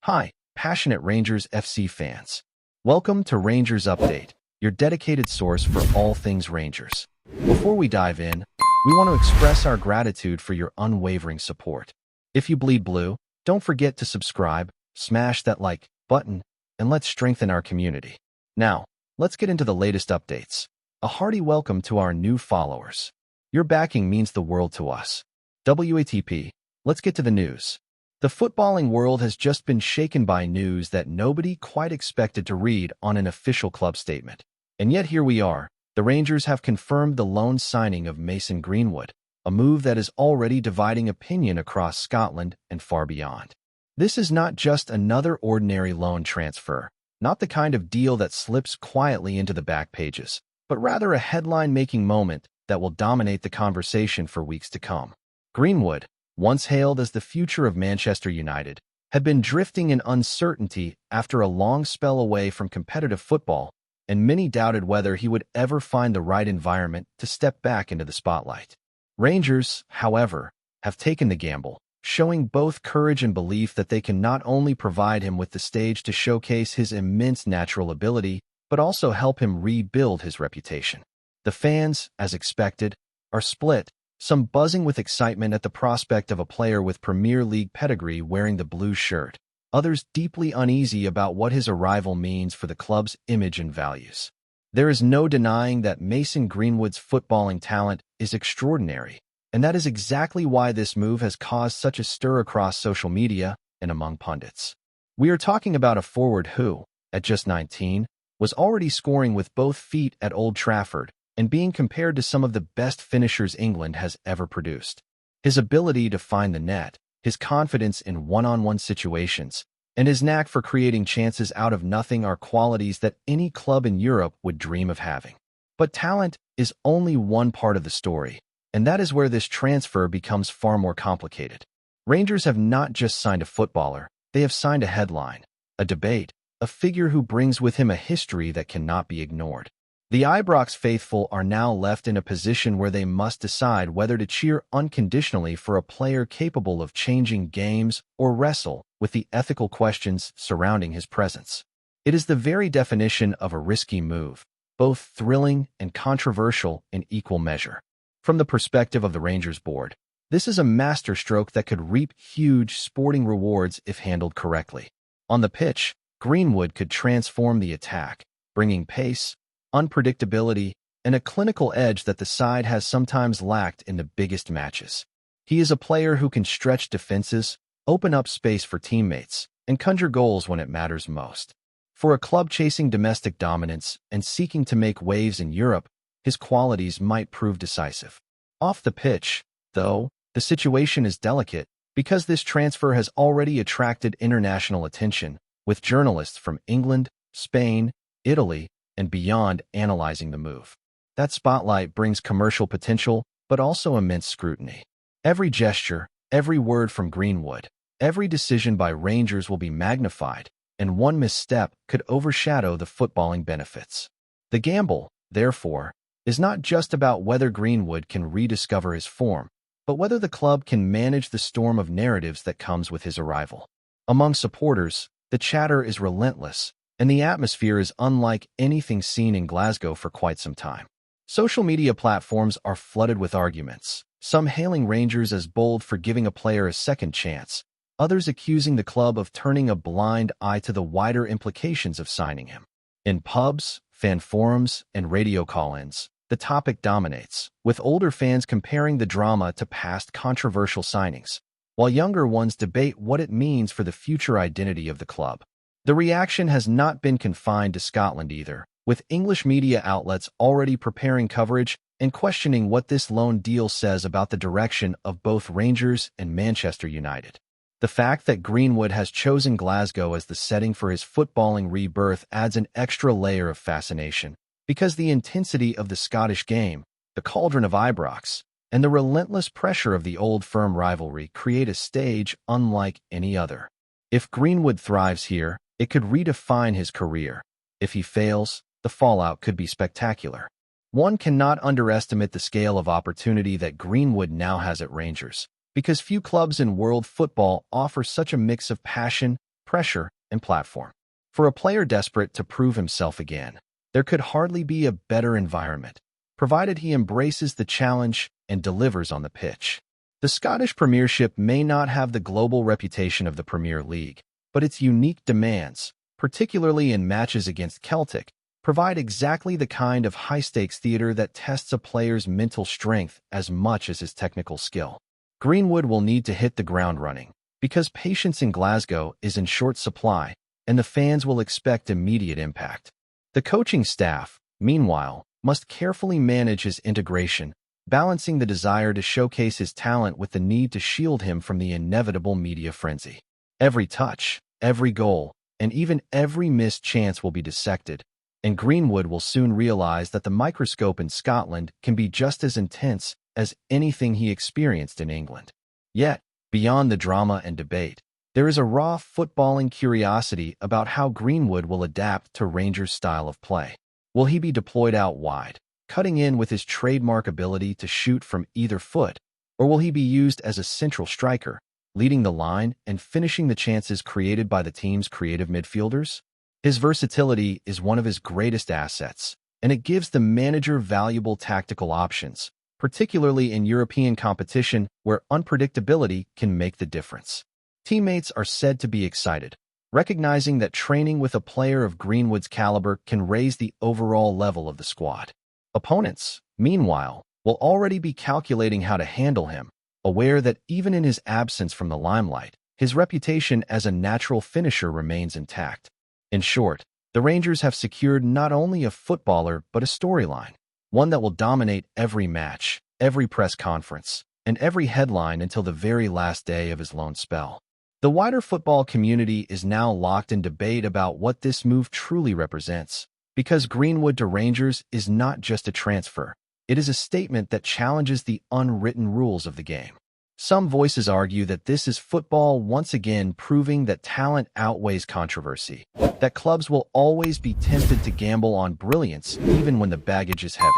Hi, passionate Rangers FC fans. Welcome to Rangers Update, your dedicated source for all things Rangers. Before we dive in, we want to express our gratitude for your unwavering support. If you bleed blue, don't forget to subscribe, smash that like button, and let's strengthen our community. Now, let's get into the latest updates. A hearty welcome to our new followers. Your backing means the world to us. WATP, let's get to the news. The footballing world has just been shaken by news that nobody quite expected to read on an official club statement. And yet here we are. The Rangers have confirmed the loan signing of Mason Greenwood, a move that is already dividing opinion across Scotland and far beyond. This is not just another ordinary loan transfer, not the kind of deal that slips quietly into the back pages, but rather a headline-making moment that will dominate the conversation for weeks to come. Greenwood, once hailed as the future of Manchester United, had been drifting in uncertainty after a long spell away from competitive football, and many doubted whether he would ever find the right environment to step back into the spotlight. Rangers, however, have taken the gamble, showing both courage and belief that they can not only provide him with the stage to showcase his immense natural ability, but also help him rebuild his reputation. The fans, as expected, are split, some buzzing with excitement at the prospect of a player with Premier League pedigree wearing the blue shirt, others deeply uneasy about what his arrival means for the club's image and values. There is no denying that Mason Greenwood's footballing talent is extraordinary, and that is exactly why this move has caused such a stir across social media and among pundits. We are talking about a forward who, at just 19, was already scoring with both feet at Old Trafford and being compared to some of the best finishers England has ever produced. His ability to find the net, his confidence in one-on-one situations, and his knack for creating chances out of nothing are qualities that any club in Europe would dream of having. But talent is only one part of the story, and that is where this transfer becomes far more complicated. Rangers have not just signed a footballer, they have signed a headline, a debate, a figure who brings with him a history that cannot be ignored. The Ibrox faithful are now left in a position where they must decide whether to cheer unconditionally for a player capable of changing games or wrestle with the ethical questions surrounding his presence. It is the very definition of a risky move, both thrilling and controversial in equal measure. From the perspective of the Rangers board, this is a masterstroke that could reap huge sporting rewards if handled correctly. On the pitch, Greenwood could transform the attack, bringing pace, unpredictability, and a clinical edge that the side has sometimes lacked in the biggest matches. He is a player who can stretch defenses, open up space for teammates, and conjure goals when it matters most. For a club chasing domestic dominance and seeking to make waves in Europe, his qualities might prove decisive. Off the pitch, though, the situation is delicate because this transfer has already attracted international attention, with journalists from England, Spain, Italy, and beyond analyzing the move. That spotlight brings commercial potential, but also immense scrutiny. Every gesture, every word from Greenwood, every decision by Rangers will be magnified, and one misstep could overshadow the footballing benefits. The gamble, therefore, is not just about whether Greenwood can rediscover his form, but whether the club can manage the storm of narratives that comes with his arrival. Among supporters, the chatter is relentless, and the atmosphere is unlike anything seen in Glasgow for quite some time. Social media platforms are flooded with arguments, some hailing Rangers as bold for giving a player a second chance, others accusing the club of turning a blind eye to the wider implications of signing him. In pubs, fan forums, and radio call-ins, the topic dominates, with older fans comparing the drama to past controversial signings, while younger ones debate what it means for the future identity of the club. The reaction has not been confined to Scotland either, with English media outlets already preparing coverage and questioning what this loan deal says about the direction of both Rangers and Manchester United. The fact that Greenwood has chosen Glasgow as the setting for his footballing rebirth adds an extra layer of fascination, because the intensity of the Scottish game, the cauldron of Ibrox, and the relentless pressure of the old firm rivalry create a stage unlike any other. If Greenwood thrives here, it could redefine his career. If he fails, the fallout could be spectacular. One cannot underestimate the scale of opportunity that Greenwood now has at Rangers, because few clubs in world football offer such a mix of passion, pressure, and platform. For a player desperate to prove himself again, there could hardly be a better environment, provided he embraces the challenge and delivers on the pitch. The Scottish Premiership may not have the global reputation of the Premier League, but its unique demands, particularly in matches against Celtic, provide exactly the kind of high-stakes theater that tests a player's mental strength as much as his technical skill. Greenwood will need to hit the ground running, because patience in Glasgow is in short supply, and the fans will expect immediate impact. The coaching staff, meanwhile, must carefully manage his integration, balancing the desire to showcase his talent with the need to shield him from the inevitable media frenzy. Every touch, every goal, and even every missed chance will be dissected, and Greenwood will soon realize that the microscope in Scotland can be just as intense as anything he experienced in England. Yet, beyond the drama and debate, there is a raw footballing curiosity about how Greenwood will adapt to Rangers' style of play. Will he be deployed out wide, cutting in with his trademark ability to shoot from either foot, or will he be used as a central striker, leading the line and finishing the chances created by the team's creative midfielders? His versatility is one of his greatest assets, and it gives the manager valuable tactical options, particularly in European competition where unpredictability can make the difference. Teammates are said to be excited, recognizing that training with a player of Greenwood's caliber can raise the overall level of the squad. Opponents, meanwhile, will already be calculating how to handle him, aware that even in his absence from the limelight, his reputation as a natural finisher remains intact. In short, the Rangers have secured not only a footballer but a storyline, one that will dominate every match, every press conference, and every headline until the very last day of his loan spell. The wider football community is now locked in debate about what this move truly represents, because Greenwood to Rangers is not just a transfer. It is a statement that challenges the unwritten rules of the game. Some voices argue that this is football once again proving that talent outweighs controversy, that clubs will always be tempted to gamble on brilliance even when the baggage is heavy.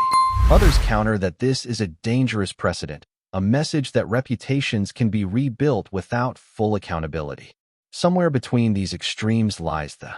Others counter that this is a dangerous precedent, a message that reputations can be rebuilt without full accountability. Somewhere between these extremes lies the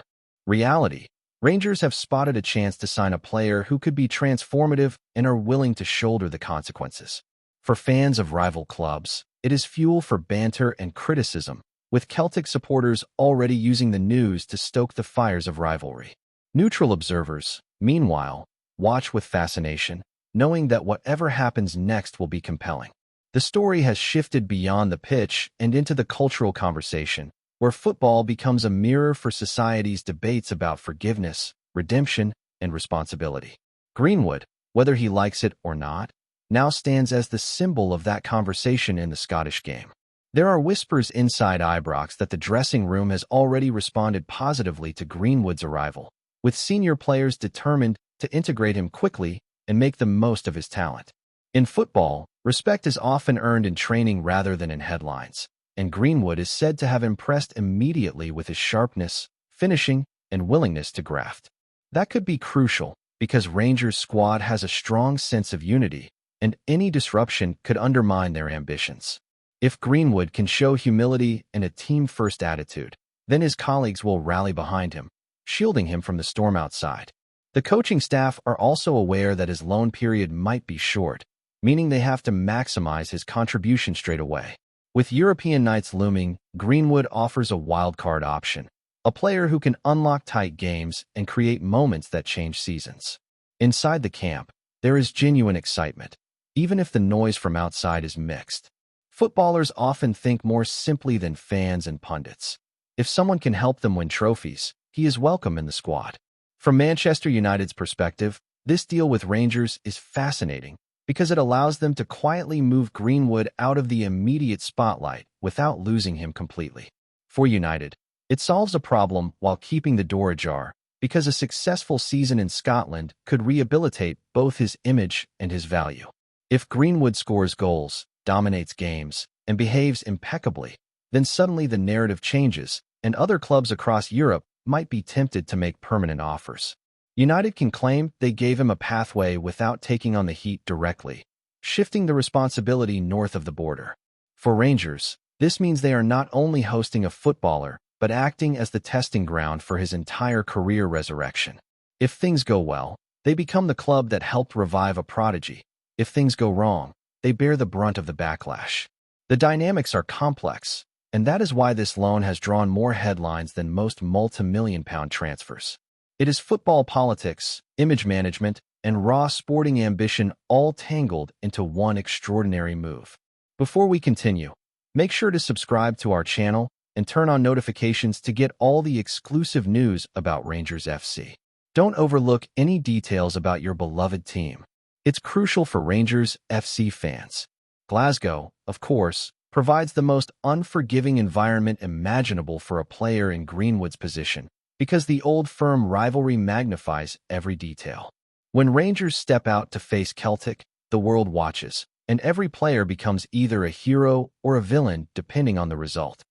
reality. Rangers have spotted a chance to sign a player who could be transformative and are willing to shoulder the consequences. For fans of rival clubs, it is fuel for banter and criticism, with Celtic supporters already using the news to stoke the fires of rivalry. Neutral observers, meanwhile, watch with fascination, knowing that whatever happens next will be compelling. The story has shifted beyond the pitch and into the cultural conversation, where football becomes a mirror for society's debates about forgiveness, redemption, and responsibility. Greenwood, whether he likes it or not, now stands as the symbol of that conversation in the Scottish game. There are whispers inside Ibrox that the dressing room has already responded positively to Greenwood's arrival, with senior players determined to integrate him quickly and make the most of his talent. In football, respect is often earned in training rather than in headlines, and Greenwood is said to have impressed immediately with his sharpness, finishing, and willingness to graft. That could be crucial, because Rangers' squad has a strong sense of unity, and any disruption could undermine their ambitions. If Greenwood can show humility and a team-first attitude, then his colleagues will rally behind him, shielding him from the storm outside. The coaching staff are also aware that his loan period might be short, meaning they have to maximize his contribution straight away. With European nights looming, Greenwood offers a wildcard option, a player who can unlock tight games and create moments that change seasons. Inside the camp, there is genuine excitement, even if the noise from outside is mixed. Footballers often think more simply than fans and pundits. If someone can help them win trophies, he is welcome in the squad. From Manchester United's perspective, this deal with Rangers is fascinating because it allows them to quietly move Greenwood out of the immediate spotlight without losing him completely. For United, it solves a problem while keeping the door ajar, because a successful season in Scotland could rehabilitate both his image and his value. If Greenwood scores goals, dominates games, and behaves impeccably, then suddenly the narrative changes, and other clubs across Europe might be tempted to make permanent offers. United can claim they gave him a pathway without taking on the heat directly, shifting the responsibility north of the border. For Rangers, this means they are not only hosting a footballer, but acting as the testing ground for his entire career resurrection. If things go well, they become the club that helped revive a prodigy. If things go wrong, they bear the brunt of the backlash. The dynamics are complex, and that is why this loan has drawn more headlines than most multi-million-pound transfers. It is football politics, image management, and raw sporting ambition all tangled into one extraordinary move. Before we continue, make sure to subscribe to our channel and turn on notifications to get all the exclusive news about Rangers FC. Don't overlook any details about your beloved team. It's crucial for Rangers FC fans. Glasgow, of course, provides the most unforgiving environment imaginable for a player in Greenwood's position, because the old firm rivalry magnifies every detail. When Rangers step out to face Celtic, the world watches, and every player becomes either a hero or a villain depending on the result.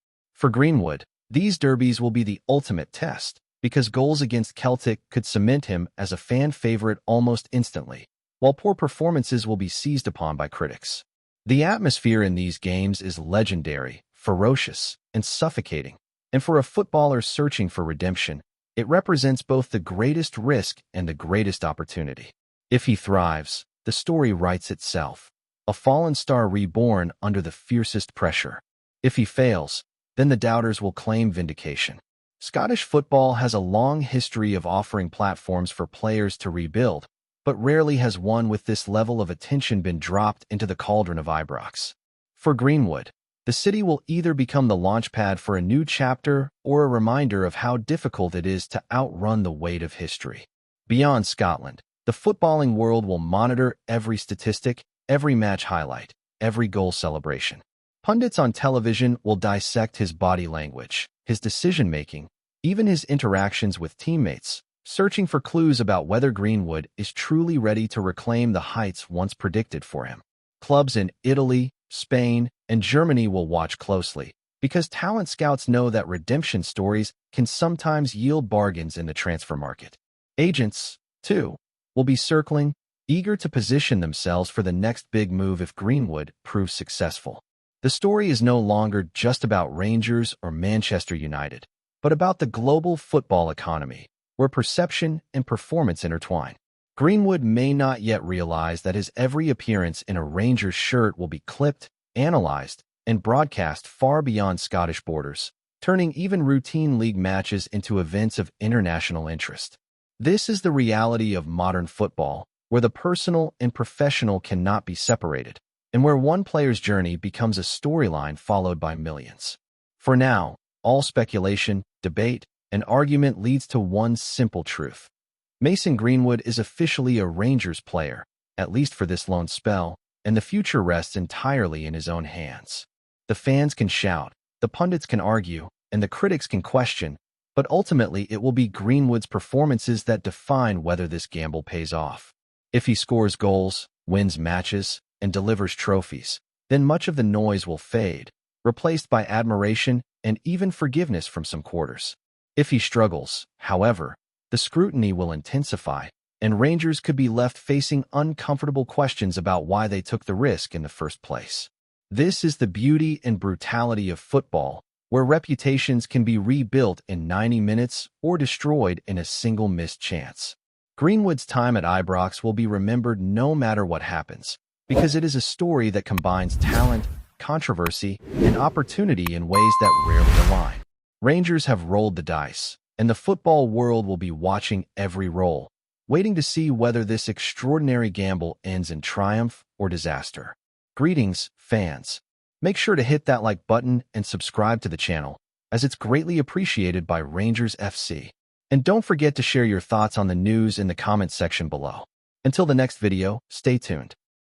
For Greenwood, these derbies will be the ultimate test, because goals against Celtic could cement him as a fan favorite almost instantly, while poor performances will be seized upon by critics. The atmosphere in these games is legendary, ferocious, and suffocating, and for a footballer searching for redemption, it represents both the greatest risk and the greatest opportunity. If he thrives, the story writes itself, a fallen star reborn under the fiercest pressure. If he fails, then the doubters will claim vindication. Scottish football has a long history of offering platforms for players to rebuild, but rarely has one with this level of attention been dropped into the cauldron of Ibrox. For Greenwood, the city will either become the launchpad for a new chapter or a reminder of how difficult it is to outrun the weight of history. Beyond Scotland, the footballing world will monitor every statistic, every match highlight, every goal celebration. Pundits on television will dissect his body language, his decision-making, even his interactions with teammates, searching for clues about whether Greenwood is truly ready to reclaim the heights once predicted for him. Clubs in Italy, Spain, and Germany will watch closely, because talent scouts know that redemption stories can sometimes yield bargains in the transfer market. Agents, too, will be circling, eager to position themselves for the next big move if Greenwood proves successful. The story is no longer just about Rangers or Manchester United, but about the global football economy, where perception and performance intertwine. Greenwood may not yet realize that his every appearance in a Rangers shirt will be clipped, analyzed, and broadcast far beyond Scottish borders, turning even routine league matches into events of international interest. This is the reality of modern football, where the personal and professional cannot be separated, and where one player's journey becomes a storyline followed by millions. For now, all speculation, debate, and argument leads to one simple truth. Mason Greenwood is officially a Rangers player, at least for this loan spell, and the future rests entirely in his own hands. The fans can shout, the pundits can argue, and the critics can question, but ultimately it will be Greenwood's performances that define whether this gamble pays off. If he scores goals, wins matches, and delivers trophies, then much of the noise will fade, replaced by admiration and even forgiveness from some quarters. If he struggles, however, the scrutiny will intensify, and Rangers could be left facing uncomfortable questions about why they took the risk in the first place. This is the beauty and brutality of football, where reputations can be rebuilt in 90 minutes or destroyed in a single missed chance. Greenwood's time at Ibrox will be remembered no matter what happens, because it is a story that combines talent, controversy, and opportunity in ways that rarely align. Rangers have rolled the dice, and the football world will be watching every roll, waiting to see whether this extraordinary gamble ends in triumph or disaster. Greetings, fans. Make sure to hit that like button and subscribe to the channel, as it's greatly appreciated by Rangers FC. And don't forget to share your thoughts on the news in the comments section below. Until the next video, stay tuned.